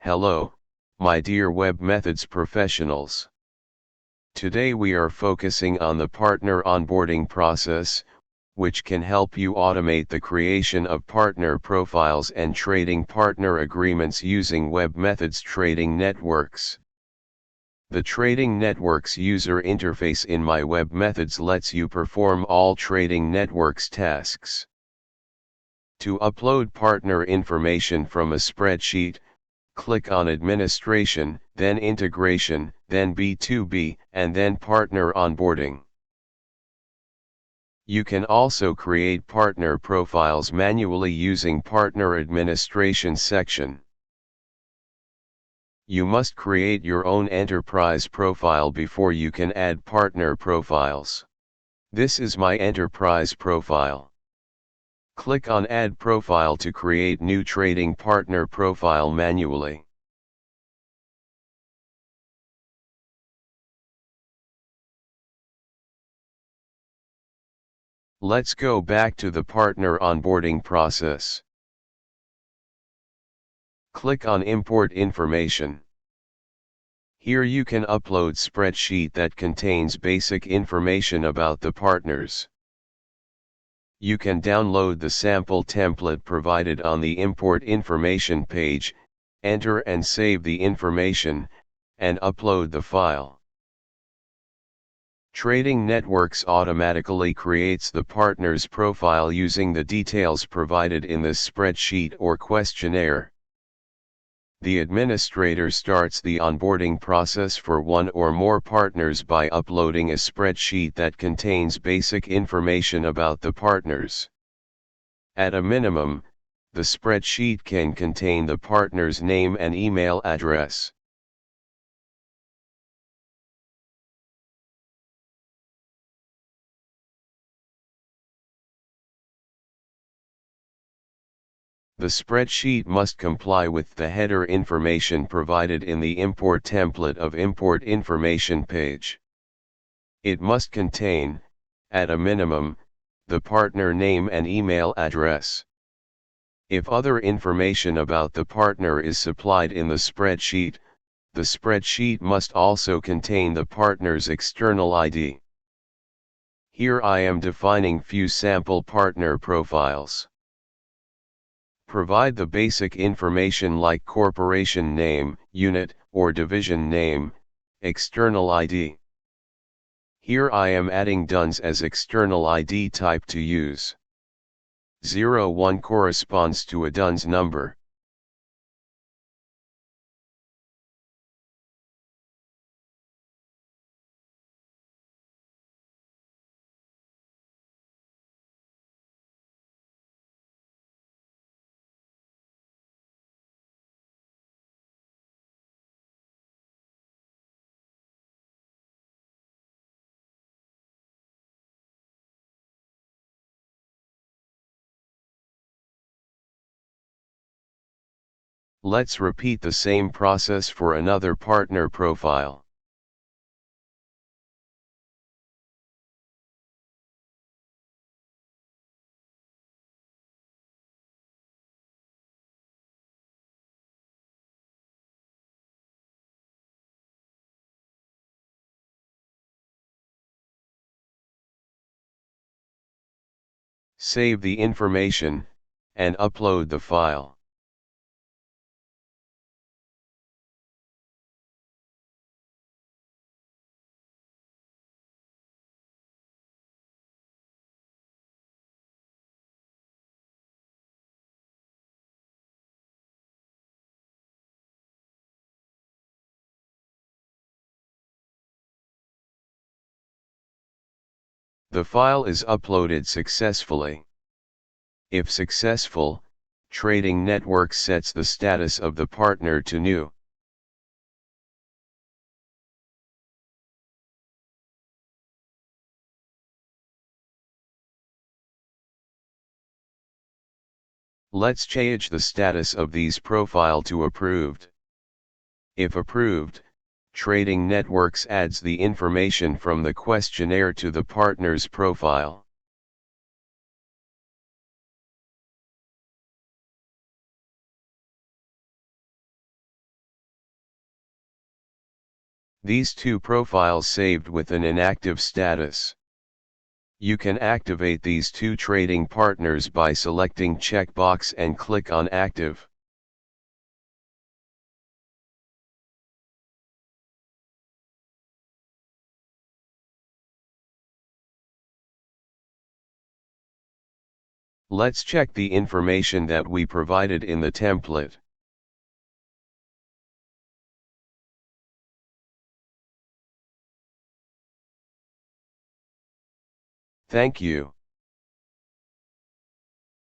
Hello, my dear webMethods professionals. Today we are focusing on the partner onboarding process, which can help you automate the creation of partner profiles and trading partner agreements using webMethods trading networks. The trading networks user interface in my webMethods lets you perform all trading networks tasks. To upload partner information from a spreadsheet, click on Administration, then Integration, then B2B, and then Partner Onboarding. You can also create partner profiles manually using Partner Administration section. You must create your own enterprise profile before you can add partner profiles. This is my enterprise profile. Click on Add Profile to create new trading partner profile manually. Let's go back to the partner onboarding process. Click on Import Information. Here you can upload spreadsheet that contains basic information about the partners. You can download the sample template provided on the Import Information page, enter and save the information, and upload the file. Trading Networks automatically creates the partner's profile using the details provided in this spreadsheet or questionnaire. The administrator starts the onboarding process for one or more partners by uploading a spreadsheet that contains basic information about the partners. At a minimum, the spreadsheet can contain the partner's name and email address. The spreadsheet must comply with the header information provided in the import template of Import Information page. It must contain, at a minimum, the partner name and email address. If other information about the partner is supplied in the spreadsheet must also contain the partner's external ID. Here I am defining few sample partner profiles. Provide the basic information like corporation name, unit, or division name, external ID. Here I am adding DUNS as external ID type to use. 01 corresponds to a DUNS number. Let's repeat the same process for another partner profile. Save the information, and upload the file. The file is uploaded successfully. If successful, Trading Network sets the status of the partner to new. Let's change the status of these profile to approved. If approved, Trading Networks adds the information from the questionnaire to the partner's profile. These two profiles saved with an inactive status. You can activate these two trading partners by selecting checkbox and click on Active. Let's check the information that we provided in the template. Thank you.